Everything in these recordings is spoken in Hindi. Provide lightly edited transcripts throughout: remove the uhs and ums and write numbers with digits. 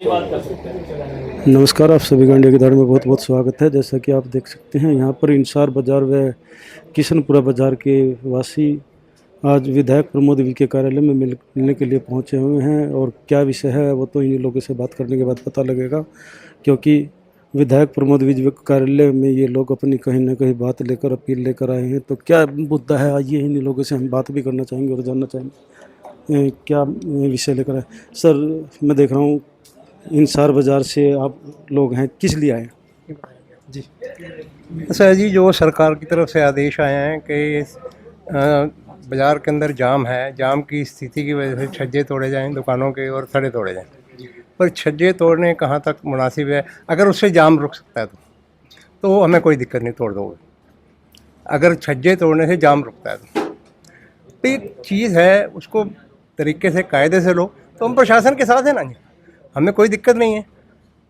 नमस्कार, आप सभी का इंडिया की धार में बहुत बहुत स्वागत है। जैसा कि आप देख सकते हैं, यहाँ पर इंसार बाज़ार व किशनपुरा बाज़ार के वासी आज विधायक प्रमोद विज के कार्यालय में मिलने के लिए पहुँचे हुए हैं और क्या विषय है वो तो इन्हीं लोगों से बात करने के बाद पता लगेगा, क्योंकि विधायक प्रमोद विज कार्यालय में ये लोग अपनी कहीं ना कहीं बात लेकर अपील लेकर आए हैं। तो क्या मुद्दा है, आइए इन्हीं लोगों से हम बात भी करना चाहेंगे और जानना चाहेंगे क्या विषय लेकर आए। सर, मैं देख रहा हूँ इंसार बाज़ार से आप लोग हैं, किस लिए आए हैं? जी सर जी, जो सरकार की तरफ से आदेश आए हैं कि बाज़ार के अंदर जाम है, जाम की स्थिति की वजह से छज्जे तोड़े जाएं दुकानों के और सड़े तोड़े जाएं। पर छज्जे तोड़ने कहाँ तक मुनासिब है? अगर उससे जाम रुक सकता है तो हमें कोई दिक्कत नहीं, तोड़ दोगे। अगर छज्जे तोड़ने से जाम रुकता है तो एक चीज़ है, उसको तरीके से कायदे से लो। तो हम प्रशासन के साथ हैं ना जी, हमें कोई दिक्कत नहीं है।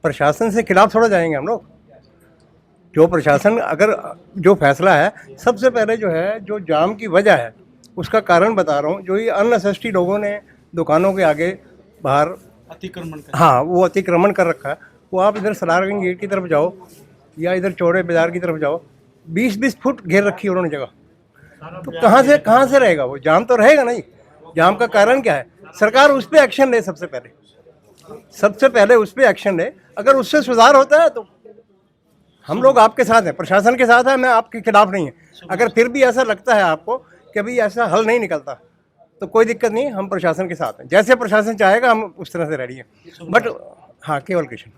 प्रशासन से खिलाफ थोड़ा जाएंगे हम लोग। जो प्रशासन अगर जो फैसला है, सबसे पहले जो है, जो जाम की वजह है उसका कारण बता रहा हूँ। जो ये अननेसेसरी लोगों ने दुकानों के आगे बाहर अतिक्रमण वो अतिक्रमण कर रखा है। वो आप इधर सलारगंज गेट की तरफ जाओ या इधर चौड़े बाजार की तरफ जाओ, 20-20 फुट घेर रखी है उन्होंने जगह। तो कहाँ से रहेगा वो? जाम तो रहेगा नहीं। जाम का कारण क्या है? सरकार उस पर एक्शन ले। सबसे पहले उस पर एक्शन ले। अगर उससे सुधार होता है तो हम लोग आपके साथ हैं, प्रशासन के साथ है, मैं आपके खिलाफ नहीं है। अगर फिर भी ऐसा लगता है आपको कि भाई ऐसा हल नहीं निकलता, तो कोई दिक्कत नहीं, हम प्रशासन के साथ हैं। जैसे प्रशासन चाहेगा हम उस तरह से रेडी हैं। बट हाँ, केवल कृष्ण,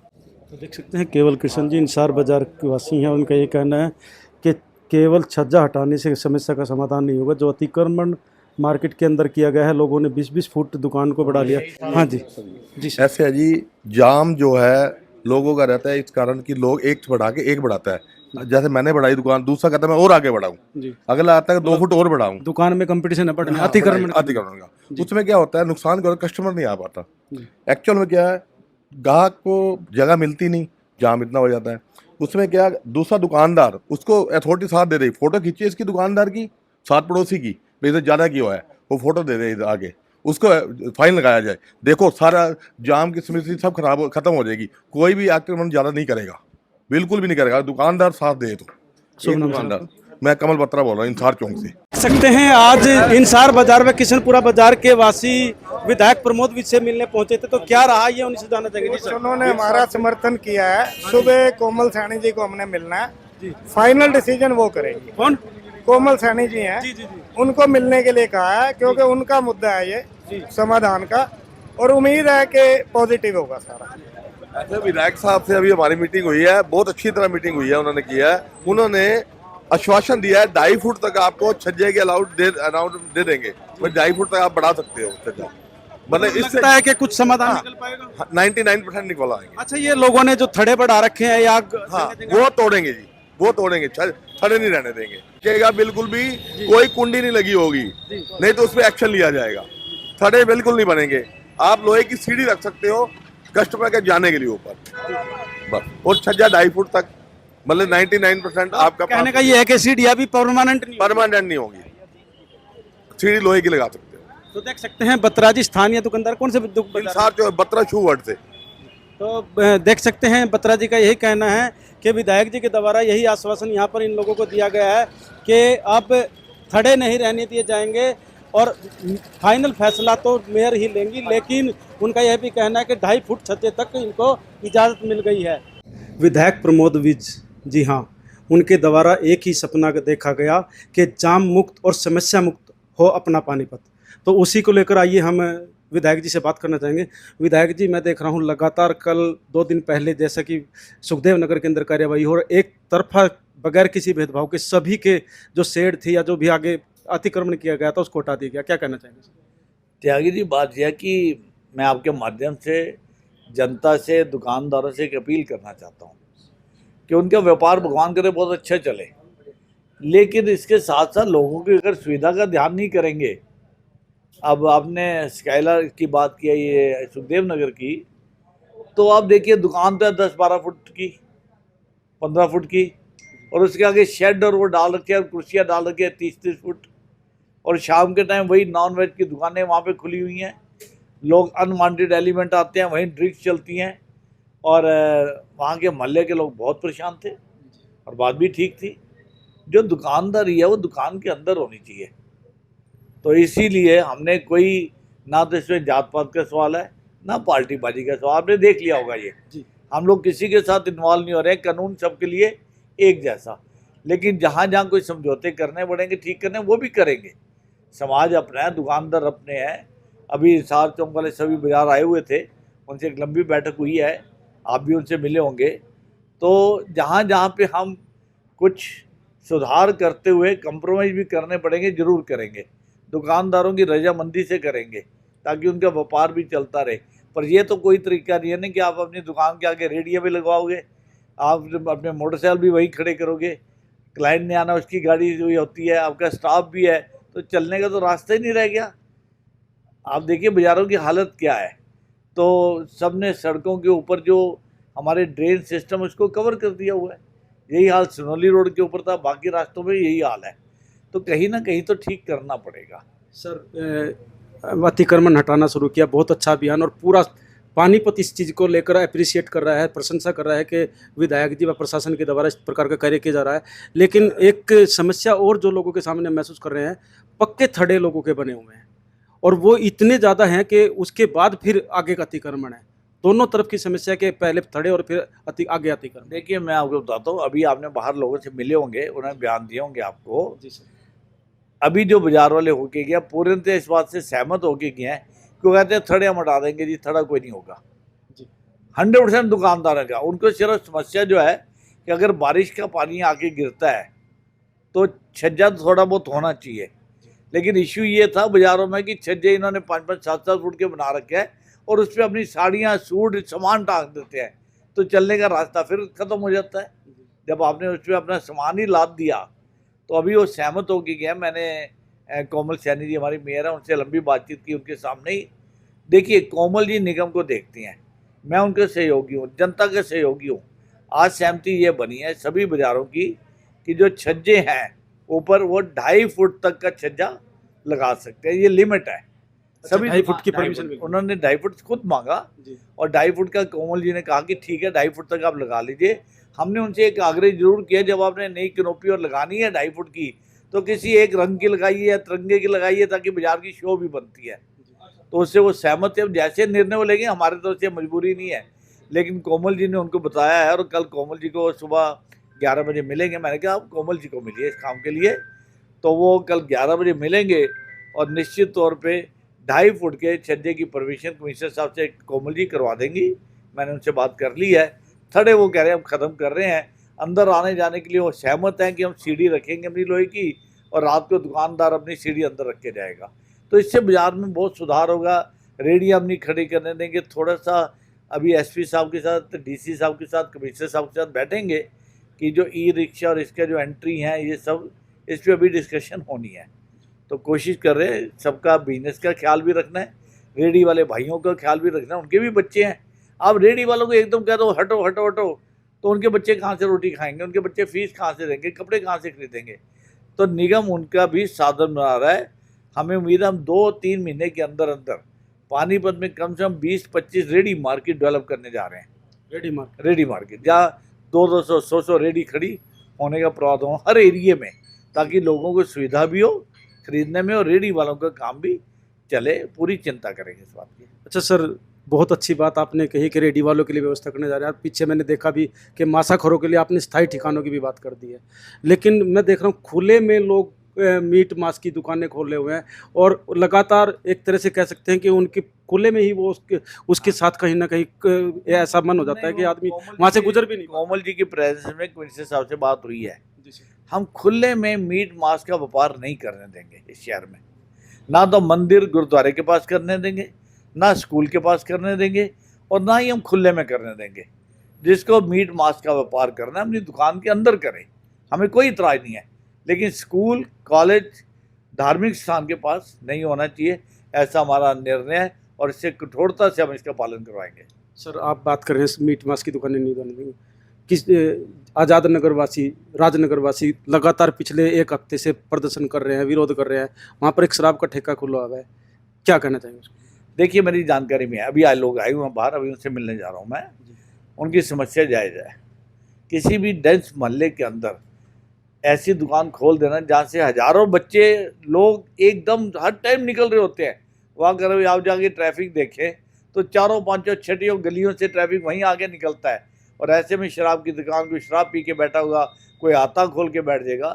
तो देख सकते हैं केवल कृष्ण जी इंसार बाज़ार के वासी हैं। उनका ये कहना है कि केवल छज्जा हटाने से समस्या का समाधान नहीं होगा। जो अतिक्रमण मार्केट के अंदर किया गया है, लोगों ने 20-20 फुट दुकान को बढ़ा लिया। हाँ जी जी सर। ऐसे है जी, जाम जो है लोगों का रहता है इस कारण कि लोग एक बढ़ा के एक बढ़ाता है। जैसे मैंने बढ़ाई दुकान, दूसरा कहता है मैं और आगे बढ़ाऊं, अगला आता है 2 फुट और बढ़ाऊं। दुकान में कंपटीशन है, हाँ, अतिक्रमण का उसमें क्या होता है, नुकसान का कस्टमर नहीं आ पाता। एक्चुअल में क्या है, ग्राहक को जगह मिलती नहीं, जाम इतना हो जाता है। उसमें क्या, दूसरा दुकानदार उसको अथॉरिटी साथ दे रही, फोटो खींचिए इसकी दुकानदार की, साथ पड़ोसी की, इधर ज़्यादा क्यों है, वो फोटो दे दे आगे, उसको फाइन लगाया जाए। देखो सारा जाम की स्मृति सब खत्म हो जाएगी। कोई भी आक्रमण ज़्यादा नहीं करेगा, बिल्कुल भी नहीं करेगा, दुकानदार साथ दे तो। दुकानदार, मैं कमल बत्रा बोल रहा हूँ इंसार चौक से। सकते हैं आज इंसार बाजार में किशनपुरा बाजार के वासी विधायक प्रमोद विज से मिलने पहुंचे थे। तो क्या रहा ये उनसे जानना चाहेंगे। उन्होंने हमारा समर्थन किया है। सुबह कोमल सैनी जी को हमने मिलना है, फाइनल डिसीजन वो करेंगे। कौन? कोमल सैनी जी हैं। उनको मिलने के लिए कहा है, क्योंकि उनका मुद्दा है ये समाधान का, और उम्मीद है कि पॉजिटिव होगा सारा। ऐसे विधायक साहब से अभी हमारी मीटिंग हुई है, बहुत अच्छी तरह मीटिंग हुई है। उन्होंने किया है, उन्होंने आश्वासन दिया है 2.5 फुट तक आपको छज्जे के अलाउड दे देंगे। 2.5 फुट तक आप बढ़ा सकते हो छज्जा। मतलब इससे लगता है कि कुछ समाधान निकल पाएगा। 99% निकल आएंगे। अच्छा, ये लोगों ने जो थड़े बढ़ा रखे हैं या वो तोड़ेंगे जी, वो तोड़ेंगे, थड़े नहीं रहने देंगे। बिल्कुल भी कोई कुंडी नहीं लगी होगी, नहीं तो उस पर एक्शन लिया जाएगा। थड़े बिल्कुल नहीं बनेंगे। आप लोहे की सीढ़ी रख सकते हो कस्टमर के जाने के लिए ऊपर, बस। और छज्जा 2.5 फुट तक, मतलब 99% आपका। कहने का ये है कि सीढ़ियां भी परमानेंट नहीं होगी, सीढ़ी लोहे की लगा सकते हो। तो देख सकते हैं बत्राजी स्थानीय दुकानदार, कौन से बत्रा शू वर्ड से। तो देख सकते हैं बत्रा जी का यही कहना है कि विधायक जी के द्वारा यही आश्वासन यहाँ पर इन लोगों को दिया गया है कि अब थड़े नहीं रहने दिए जाएंगे और फाइनल फैसला तो मेयर ही लेंगी। लेकिन उनका यह भी कहना है कि 2.5 फुट छज्जे तक इनको इजाज़त मिल गई है। विधायक प्रमोद विज, जी हाँ, उनके द्वारा एक ही सपना देखा गया कि जाम मुक्त और समस्या मुक्त हो अपना पानीपत। तो उसी को लेकर आइए हम विधायक जी से बात करना चाहेंगे। विधायक जी, मैं देख रहा हूँ लगातार कल 2 दिन पहले जैसा कि सुखदेव नगर के अंदर कार्यवाही हो, और एक तरफा बगैर किसी भेदभाव के सभी के जो शेड थी या जो भी आगे अतिक्रमण किया गया था उसको हटा दिया गया। क्या कहना चाहेंगे? त्यागी जी, बात यह है कि मैं आपके माध्यम से जनता से, दुकानदारों से एक अपील करना चाहता हूँ कि उनका व्यापार भगवान करे बहुत अच्छा चले, लेकिन इसके साथ साथ लोगों की अगर सुविधा का ध्यान नहीं करेंगे। अब आपने स्काइलर की बात की है, ये सुखदेव नगर की, तो आप देखिए दुकान तो है 10-12 फुट की, 15 फुट की, और उसके आगे शेड और वो डाल रखे हैं, कुर्सियाँ डाल रखी है 30-30 फुट, और शाम के टाइम वही नॉन वेज की दुकानें वहाँ पे खुली हुई हैं। लोग अनवांटेड एलिमेंट आते हैं, वहीं ड्रिंक्स चलती हैं। और वहाँ के मोहल्ले के लोग बहुत परेशान थे और बात भी ठीक थी। जो दुकानदारी है वो दुकान के अंदर होनी चाहिए। तो इसीलिए हमने कोई ना तो इसमें जात पात का सवाल है ना पार्टीबाजी का सवाल। आपने देख लिया होगा ये जी। हम लोग किसी के साथ इन्वॉल्व नहीं हो रहे हैं, कानून सबके लिए एक जैसा। लेकिन जहाँ जहाँ कोई समझौते करने पड़ेंगे, ठीक करने, वो भी करेंगे। समाज अपना है, दुकानदार अपने हैं। अभी सार चौक वाले सभी बाजार आए हुए थे, उनसे एक लंबी बैठक हुई है, आप भी उनसे मिले होंगे। तो जहाँ जहाँ पे हम कुछ सुधार करते हुए कंप्रोमाइज़ भी करने पड़ेंगे, ज़रूर करेंगे। दुकानदारों की रजामंदी से करेंगे ताकि उनका व्यापार भी चलता रहे। पर ये तो कोई तरीका नहीं है ना कि आप अपनी दुकान के आगे रेडियो भी लगवाओगे, आप अपने मोटरसाइकिल भी वहीं खड़े करोगे, क्लाइंट ने आना उसकी गाड़ी जो होती है, आपका स्टाफ भी है, तो चलने का तो रास्ता ही नहीं रह गया। आप देखिए बाज़ारों की हालत क्या है। तो सब ने सड़कों के ऊपर जो हमारे ड्रेन सिस्टम उसको कवर कर दिया हुआ है। यही हाल सिनोली रोड के ऊपर था, बाकी रास्तों में यही हाल है। तो कहीं ना कहीं तो ठीक करना पड़ेगा। सर अतिक्रमण हटाना शुरू किया, बहुत अच्छा अभियान, और पूरा पानीपत इस चीज़ को लेकर अप्रिशिएट कर रहा है, प्रशंसा कर रहा है कि विधायक जी व प्रशासन के द्वारा इस प्रकार का कार्य किया जा रहा है। लेकिन एक समस्या और जो लोगों के सामने महसूस कर रहे हैं, पक्के थड़े लोगों के बने हुए हैं और वो इतने ज़्यादा हैं कि उसके बाद फिर आगे का अतिक्रमण है। दोनों तरफ की समस्या के पहले थड़े और फिर आगे अतिक्रमण। देखिए मैं आपको बताता हूँ, अभी आपने बाहर लोगों से मिले होंगे, उन्होंने बयान दिए होंगे आपको। जी सर। अभी जो बाजार वाले होके गया पूरे तरह इस बात से सहमत होके गए हैं कि वो कहते हैं थड़े हम हटा देंगे जी, थड़ा कोई नहीं होगा जी। 100% दुकानदार का। उनको सिर्फ समस्या जो है कि अगर बारिश का पानी आके गिरता है तो छज्जा थोड़ा बहुत होना चाहिए। लेकिन इश्यू ये था बाज़ारों में कि छज्जे इन्होंने 5-5, 7-7 फुट के बना रखे हैं और उस पर अपनी साड़ियाँ, सूट, सामान टांग देते हैं, तो चलने का रास्ता फिर ख़त्म हो जाता है। जब आपने उस पर अपना सामान ही लाद दिया तो अभी वो सहमत हो गया। मैंने कोमल सैनी जी हमारी मेयर है, उनसे लंबी बातचीत की उनके सामने ही। देखिए कोमल जी निगम को देखती हैं, मैं उनके सहयोगी हूँ, जनता के सहयोगी हूँ। आज सहमति ये बनी है सभी बाज़ारों की कि जो छज्जे हैं ऊपर वो 2.5 फुट तक का छज्जा लगा सकते हैं, ये लिमिट है। सभी 2.5 फुट की परमिशन उन्होंने 2.5 फुट खुद मांगा और 2.5 फुट का कोमल जी ने कहा कि ठीक है 2.5 फुट तक आप लगा लीजिए। हमने उनसे एक आग्रह जरूर किया, जब आपने नई कैनोपी और लगानी है 2.5 फुट की तो किसी एक रंग की लगाइए या तिरंगे की लगाइए ताकि बाजार की शो भी बनती है। तो उससे वो सहमत है। जैसे निर्णय वो लेंगे, हमारे तरफ से मजबूरी नहीं है। लेकिन कोमल जी ने उनको बताया है और कल कोमल जी को सुबह 11 बजे मिलेंगे। मैंने कहा आप कोमल जी को मिलिए इस काम के लिए, तो वो कल 11 बजे मिलेंगे और निश्चित तौर पे 2.5 फुट के छज्जे की परमिशन कमिश्नर साहब से कोमल जी करवा देंगी। मैंने उनसे बात कर ली है। थड़े वो कह रहे हैं हम ख़त्म कर रहे हैं, अंदर आने जाने के लिए वो सहमत हैं कि हम सीढ़ी रखेंगे अपनी लोहे की और रात को दुकानदार अपनी सीढ़ी अंदर रख के जाएगा। तो इससे बाज़ार में बहुत सुधार होगा। रेडियाँ अपनी खड़ी करने देंगे। थोड़ा सा अभी एसपी साहब के साथ, डीसी साहब के साथ, कमिश्नर साहब के साथ बैठेंगे कि जो ई रिक्शा और इसका जो एंट्री है ये सब, इस पर अभी डिस्कशन होनी है। तो कोशिश कर रहे हैं, सबका बिजनेस का ख्याल भी रखना है, रेडी वाले भाइयों का ख्याल भी रखना है, उनके भी बच्चे हैं। आप रेडी वालों को एकदम कह दो हटो हटो हटो तो उनके बच्चे कहाँ से रोटी खाएंगे, उनके बच्चे फीस कहाँ से देंगे, कपड़े कहाँ से खरीदेंगे। तो निगम उनका भी साधन बना रहा है। हमें उम्मीद है हम 2-3 महीने के अंदर अंदर पानीपत में कम से कम 20-25 रेडी मार्केट डेवलप करने जा रहे हैं। रेडी मार्केट जहाँ 200-100 रेडी खड़ी होने का प्रावधान हो हर एरिए में, ताकि लोगों को सुविधा भी हो खरीदने में और रेडी वालों का काम भी चले। पूरी चिंता करेंगे इस बात की। अच्छा सर, बहुत अच्छी बात आपने कही कि रेडी वालों के लिए व्यवस्था करने जा रहे हैं। पीछे मैंने देखा भी कि मांसाखोरों के लिए आपने स्थायी ठिकानों की भी बात कर दी है। लेकिन मैं देख रहा हूँ खुले में लोग मीट मांस की दुकानें खोले हुए हैं और लगातार एक तरह से कह सकते हैं कि उनके खुले में ही वो उसके साथ कहीं ना कहीं ऐसा मन हो जाता है कि आदमी वहाँ से गुजर भी नहीं। कोमल जी की प्रेजेंस में कमिश्नर साहब से बात हुई है, हम खुले में मीट मांस का व्यापार नहीं करने देंगे इस शहर में। ना तो मंदिर गुरुद्वारे के पास करने देंगे, ना स्कूल के पास करने देंगे और ना ही हम खुले में करने देंगे। जिसको मीट मांस का व्यापार करना है अपनी दुकान के अंदर करे, हमें कोई इतराज़ नहीं है। लेकिन स्कूल, कॉलेज, धार्मिक स्थान के पास नहीं होना चाहिए, ऐसा हमारा निर्णय है और इससे कठोरता से हम इसका पालन करवाएंगे। सर आप बात कर रहे हैं मिट मांस की दुकानें नहीं बनने देंगे, किस आज़ाद नगर वासी, राजनगर वासी लगातार पिछले 1 हफ्ते से प्रदर्शन कर रहे हैं, विरोध कर रहे हैं। वहाँ पर एक शराब का ठेका खुला हुआ है, क्या कहना चाहेंगे? देखिए मेरी जानकारी में है, अभी लोग आए हुए हैं बाहर, अभी उनसे मिलने जा रहा हूँ मैं। उनकी समस्या जायज़ है। किसी भी डेंस मोहल्ले के अंदर ऐसी दुकान खोल देना जहाँ से हज़ारों बच्चे लोग एकदम हर टाइम निकल रहे होते हैं, वहाँ करो आप जाके ट्रैफिक देखें तो चारों पांचों छठियों गलियों से ट्रैफिक वहीं आगे निकलता है, और ऐसे में शराब की दुकान, कोई शराब पी के बैठा होगा, कोई आता खोल के बैठ जाएगा।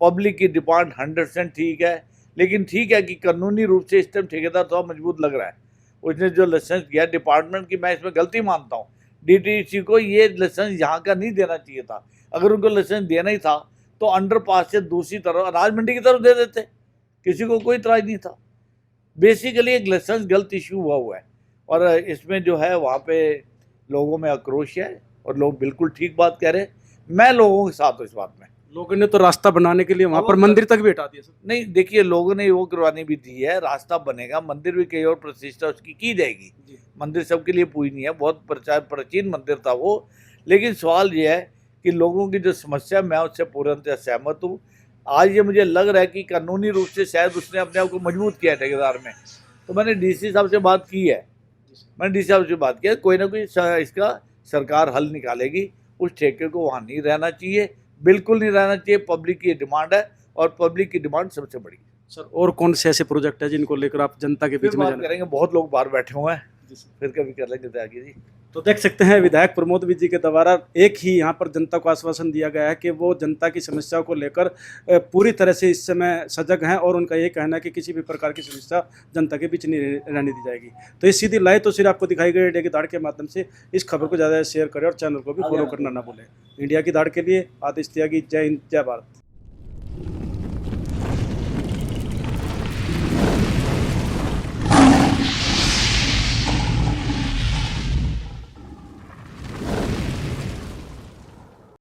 पब्लिक की डिमांड 100% ठीक है, लेकिन ठीक है कि कानूनी रूप से इस टाइम ठेकेदार थोड़ा मजबूत लग रहा है। उसने जो लाइसेंस दिया डिपार्टमेंट की, मैं इसमें गलती मानता हूँ। डीटीसी को ये लाइसेंस यहाँ का नहीं देना चाहिए था। अगर उनको लाइसेंस देना ही था तो अंडरपास से दूसरी तरफ अनाज मंडी की तरफ दे देते, किसी को कोई इतराज नहीं था। बेसिकली एक लाइसेंस गलत इशू हुआ है, और इसमें जो है वहाँ पे लोगों में आक्रोश है और लोग बिल्कुल ठीक बात कह रहे हैं। मैं लोगों के साथ हूँ इस बात में। लोगों ने तो रास्ता बनाने के लिए वहाँ पर मंदिर तक भी हटा दिया सर। नहीं, देखिए लोगों ने वो कुर्बानी भी दी है, रास्ता बनेगा, मंदिर भी कहीं और प्रतिष्ठा उसकी की जाएगी। मंदिर सबके लिए पूजनीय है, बहुत प्राचीन मंदिर था वो। लेकिन सवाल ये है कि लोगों की जो समस्या, मैं उससे पूर्णतः सहमत हूँ। आज ये मुझे लग रहा है कि कानूनी रूप से शायद उसने अपने आप को मजबूत किया है ठेकेदार में। तो मैंने डीसी साहब से बात की है, कोई ना कोई इसका सरकार हल निकालेगी। उस ठेके को वहाँ नहीं रहना चाहिए, बिल्कुल नहीं रहना चाहिए। पब्लिक की डिमांड है और पब्लिक की डिमांड सबसे बड़ी है। सर और कौन से ऐसे प्रोजेक्ट है जिनको लेकर आप जनता के बीच फिर में बात करेंगे, बहुत लोग बाहर बैठे हुए हैं, फिर कभी कर लेंगे त्यागी जी। तो देख सकते हैं विधायक प्रमोद विज जी के द्वारा एक ही यहाँ पर जनता को आश्वासन दिया गया है कि वो जनता की समस्याओं को लेकर पूरी तरह से इस समय सजग हैं, और उनका ये कहना है कि किसी भी प्रकार की समस्या जनता के बीच नहीं रहने दी जाएगी। तो इस सीधी लाइव तस्वीर आपको दिखाई गई इंडिया की दाड़ के माध्यम से। इस खबर को ज़्यादा शेयर करें और चैनल को भी फॉलो करना ना भूलें। इंडिया की दाड़ के लिए आदित्य त्यागी, जय हिंद, जय भारत।